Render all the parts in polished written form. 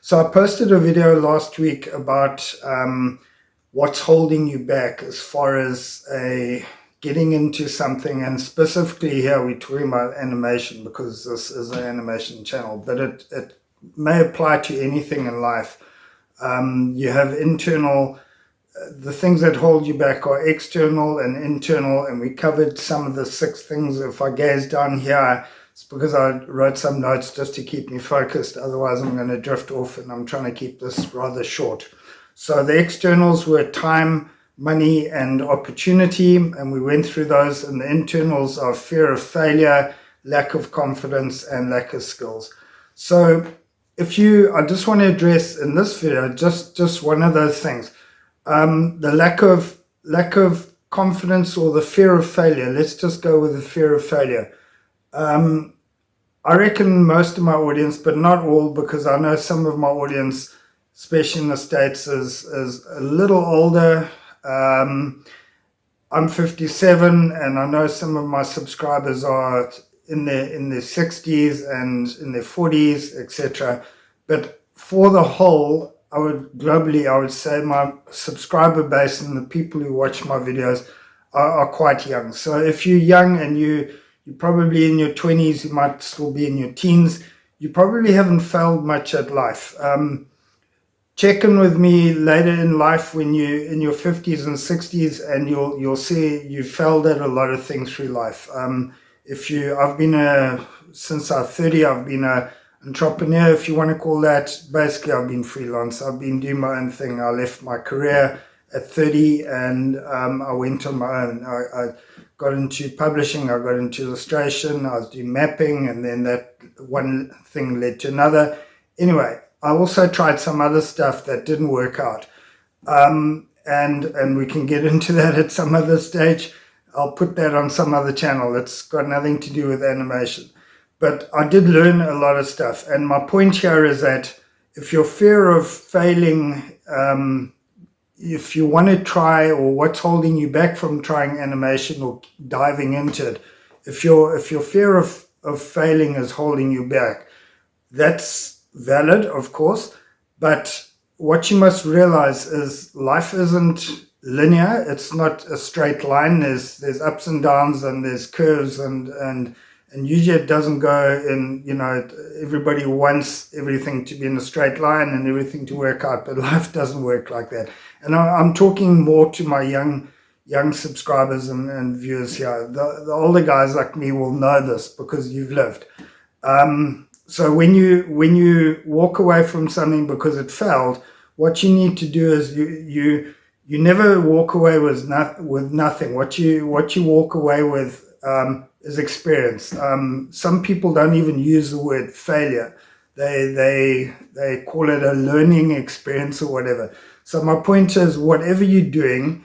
So I posted a video last week about what's holding you back as far as getting into something, and specifically here we're talking about animation because this is an animation channel, but it may apply to anything in life. You have the things that hold you back are external and internal, and we covered some of the 6 things. If I gaze down here, it's because I wrote some notes just to keep me focused. Otherwise, I'm going to drift off, and I'm trying to keep this rather short. So the externals were time, money, and opportunity, and we went through those. And the internals are fear of failure, lack of confidence, and lack of skills. So I just want to address in this video just one of those things. The lack of confidence or the fear of failure. Let's just go with the fear of failure. I reckon most of my audience, but not all, because I know some of my audience, especially in the States, is a little older. I'm 57, and I know some of my subscribers are in their 60s and in their 40s, etc. But for the whole, globally, I would say my subscriber base and the people who watch my videos are quite young. So if you're young and you're probably in your 20s, you might still be in your teens, you probably haven't failed much at life. Check in with me later in life when you're in your 50s and 60s, and you'll see you failed at a lot of things through life. Since I'm 30, I've been an entrepreneur, if you want to call that. Basically, I've been freelance. I've been doing my own thing. I left my career at 30, and I went on my own. I got into publishing, I got into illustration, I was doing mapping, and then that one thing led to another. Anyway, I also tried some other stuff that didn't work out. And we can get into that at some other stage. I'll put that on some other channel. It's got nothing to do with animation. But I did learn a lot of stuff. And my point here is that if your fear of failing, if you want to try, or what's holding you back from trying animation or diving into it, if your fear of failing is holding you back, that's valid, of course. But what you must realize is life isn't linear. It's not a straight line. There's ups and downs, and there's curves, and usually it doesn't go in, everybody wants everything to be in a straight line and everything to work out, but life doesn't work like that. And I'm talking more to my young subscribers and viewers here. The older guys like me will know this because you've lived. So when you walk away from something because it failed, what you need to do is you never walk away with nothing. What you walk away with is experience. Some people don't even use the word failure. They call it a learning experience or whatever. So my point is, whatever you're doing,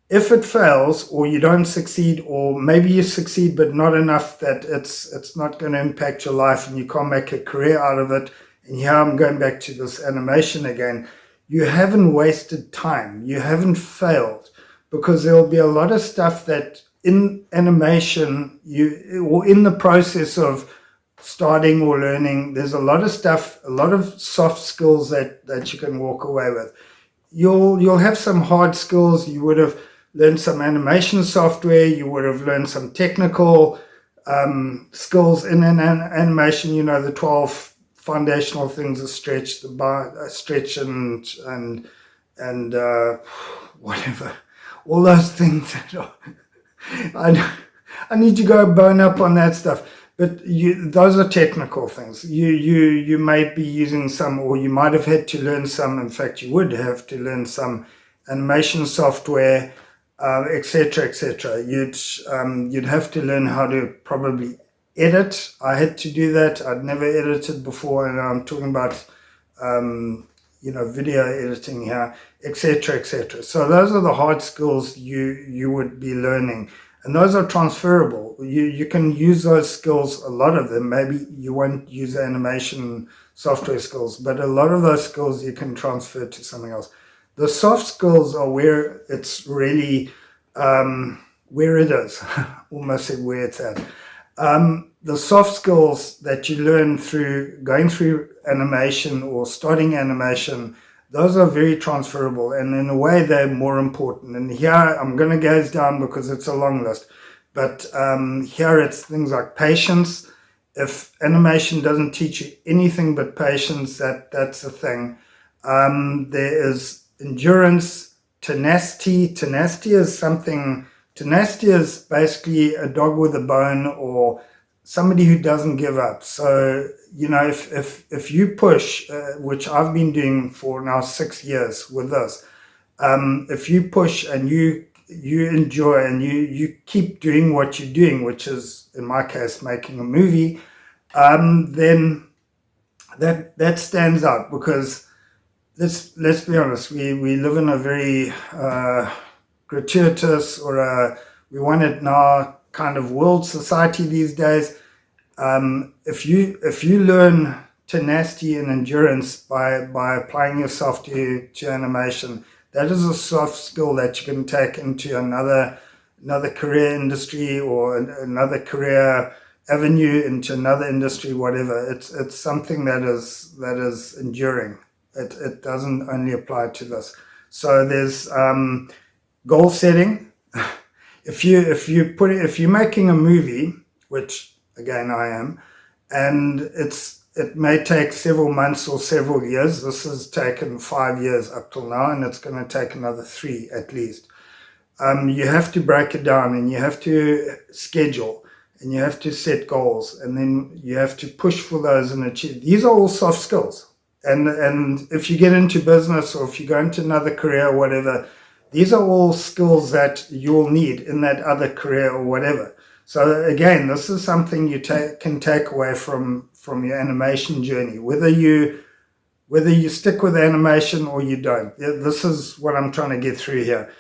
if it fails or you don't succeed, or maybe you succeed but not enough that it's not going to impact your life and you can't make a career out of it, and here I'm going back to this animation again, you haven't wasted time. You haven't failed, because there'll be a lot of stuff that in animation, or in the process of starting or learning, there's a lot of stuff, a lot of soft skills that you can walk away with. You'll have some hard skills. You would have learned some animation software. You would have learned some technical skills in an animation. The 12 foundational things: the stretch, the bar, stretch, and whatever, all those things that are. I need to go bone up on that stuff. But those are technical things. You might be using some, or you might have had to learn some. In fact, you would have to learn some animation software, etc., etc. You'd have to learn how to probably edit. I had to do that. I'd never edited before, and I'm talking about video editing here, etc., etc. So those are the hard skills you would be learning. And those are transferable. You can use those skills, a lot of them. Maybe you won't use animation software skills, but a lot of those skills you can transfer to something else. The soft skills are where it's really, where it is, almost said where it's at. The soft skills that you learn through going through animation or starting animation, those are very transferable, and in a way they're more important. And here I'm going to gaze down because it's a long list, but here it's things like patience. If animation doesn't teach you anything but patience, that's the thing. There is endurance, tenacity. Tenacity is basically a dog with a bone, or somebody who doesn't give up. So, if you push, which I've been doing for now 6 years with this, if you push and you enjoy and you keep doing what you're doing, which is in my case making a movie, then that stands out, because let's be honest, we live in a very gratuitous, or we want it now kind of world society these days. If you learn tenacity and endurance by applying yourself to animation, that is a soft skill that you can take into another career industry, or another career avenue into another industry, whatever. It's something that is enduring. It doesn't only apply to this. So there's goal setting. If you're making a movie, which again I am, and it may take several months or several years. This has taken 5 years up till now, and it's going to take another 3 at least. You have to break it down, and you have to schedule, and you have to set goals, and then you have to push for those and achieve. These are all soft skills. And if you get into business, or if you go into another career or whatever, these are all skills that you'll need in that other career or whatever. So again, this is something you can take away from your animation journey, whether you stick with animation or you don't. This is what I'm trying to get through here.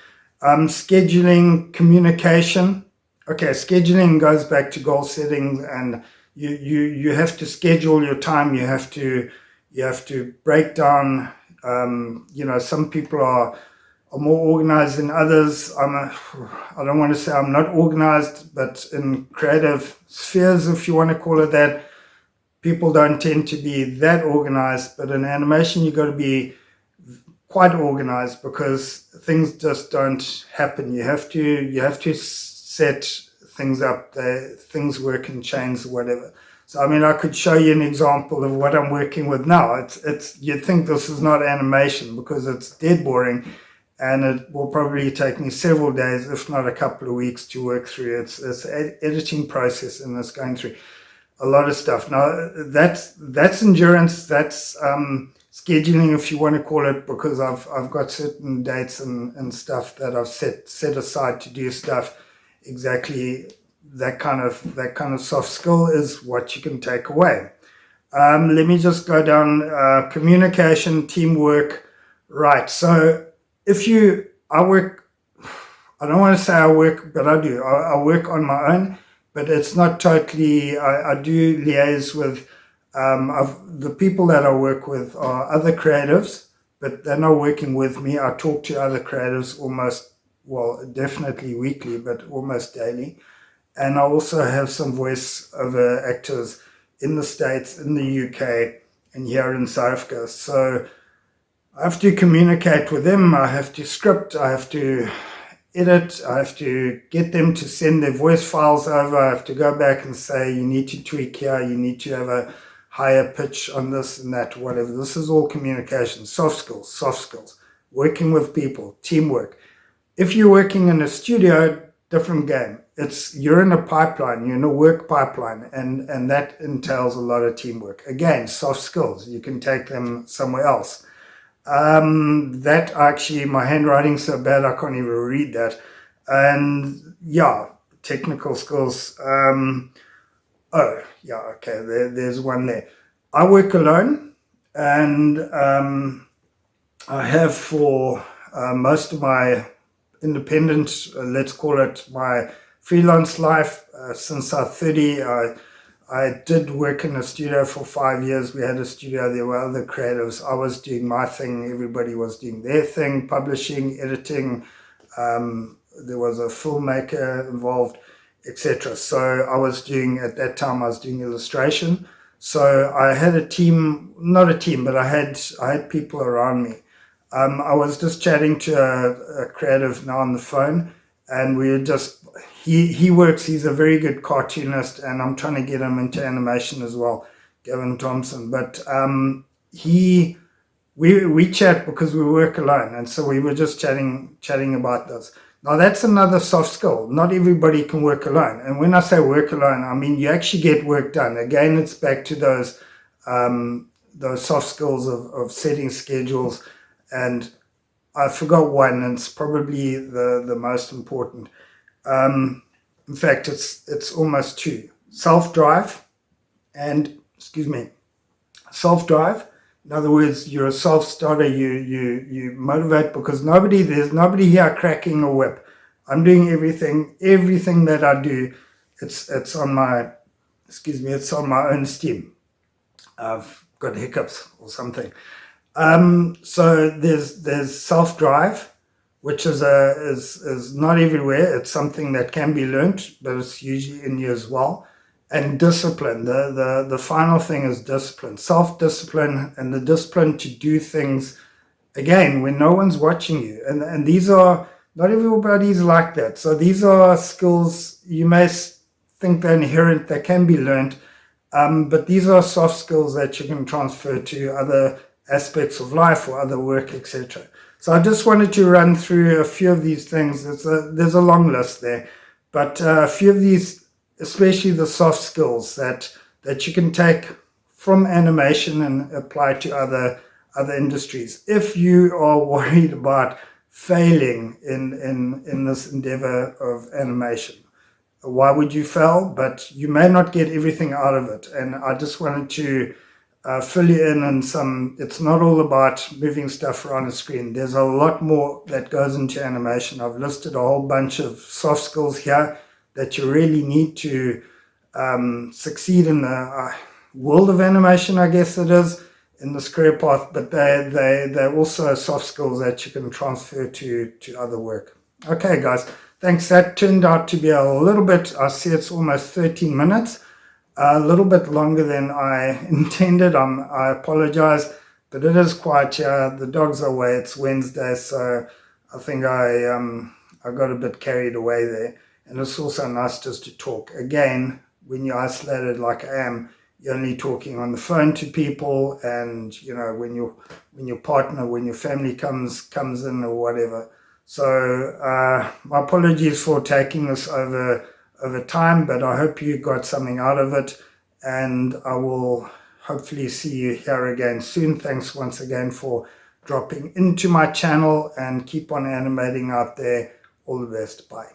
Scheduling, communication. Okay, scheduling goes back to goal setting, and you have to schedule your time. You have to break down. Some people are more organized than others. I don't want to say I'm not organized, but in creative spheres, if you want to call it that, people don't tend to be that organized. But in animation, you've got to be quite organized, because things just don't happen. You have to set things up. Things work in chains or whatever. So I could show you an example of what I'm working with now. It's you'd think this is not animation, because it's dead boring. And it will probably take me several days, if not a couple of weeks, to work through. It's an editing process, and it's going through a lot of stuff. Now, that's endurance, that's scheduling, if you want to call it, because I've got certain dates and stuff that I've set aside to do stuff. Exactly, that kind of soft skill is what you can take away. Let me just go down. Communication, teamwork. Right, so I don't want to say I work, but I do. I work on my own, but it's not totally. I do liaise with the people that I work with are other creatives, but they're not working with me. I talk to other creatives definitely weekly, but almost daily. And I also have some voiceover actors in the States, in the UK, and here in South Africa. So I have to communicate with them. I have to script. I have to edit. I have to get them to send their voice files over. I have to go back and say, you need to tweak here. You need to have a higher pitch on this and that, whatever. This is all communication, soft skills, working with people, teamwork. If you're working in a studio, different game. You're in a pipeline, you're in a work pipeline, and that entails a lot of teamwork. Again, soft skills. You can take them somewhere else. That actually, my handwriting's so bad I can't even read that. And yeah, technical skills. There's one there. I work alone, and I have for most of my independent, let's call it my freelance life, since I'm 30. I did work in a studio for 5 years. We had a studio. There were other creatives. I was doing my thing. Everybody was doing their thing, publishing, editing. There was a filmmaker involved. etc. So I was doing, at that time, I was doing illustration. So I had a team, not a team, but I had people around me. I was just chatting to a creative now on the phone, and we were just, he works, he's a very good cartoonist, and I'm trying to get him into animation as well, Gavin Thompson. But we chat because we work alone, and so we were just chatting about this. Now that's another soft skill. Not everybody can work alone, and when I say work alone, I mean you actually get work done. Again, it's back to those soft skills of setting schedules, and I forgot one, and it's probably the most important. In fact, it's almost two: self-drive and self-drive. In other words, you're a self-starter. You motivate, because there's nobody here cracking a whip. I'm doing everything that I do. It's on my it's on my own steam. I've got hiccups or something. So there's self-drive, which is not everywhere. It's something that can be learnt, but it's usually in you as well. And discipline. The final thing is discipline, self-discipline, and the discipline to do things, again, when no one's watching you. And these are, not everybody's like that. So these are skills you may think they're inherent, they can be learned, but these are soft skills that you can transfer to other aspects of life or other work, etc. So I just wanted to run through a few of these things. There's a long list there, but a few of these, especially the soft skills that you can take from animation and apply to other industries. If you are worried about failing in this endeavor of animation, why would you fail? But you may not get everything out of it. And I just wanted to fill you in on some. It's not all about moving stuff around the screen. There's a lot more that goes into animation. I've listed a whole bunch of soft skills here that you really need to succeed in the world of animation, I guess it is, in this career path, but they're also soft skills that you can transfer to other work. Okay, guys, thanks. That turned out to be a little bit, I see it's almost 13 minutes, a little bit longer than I intended. I apologize, but it is quiet here. The dogs are away. It's Wednesday, so I think I got a bit carried away there. And it's also nice just to talk. Again, when you're isolated like I am, you're only talking on the phone to people, and you know, when your partner, when your family comes in or whatever. So my apologies for taking this over time, but I hope you got something out of it, and I will hopefully see you here again soon. Thanks once again for dropping into my channel, and keep on animating out there. All the best. Bye.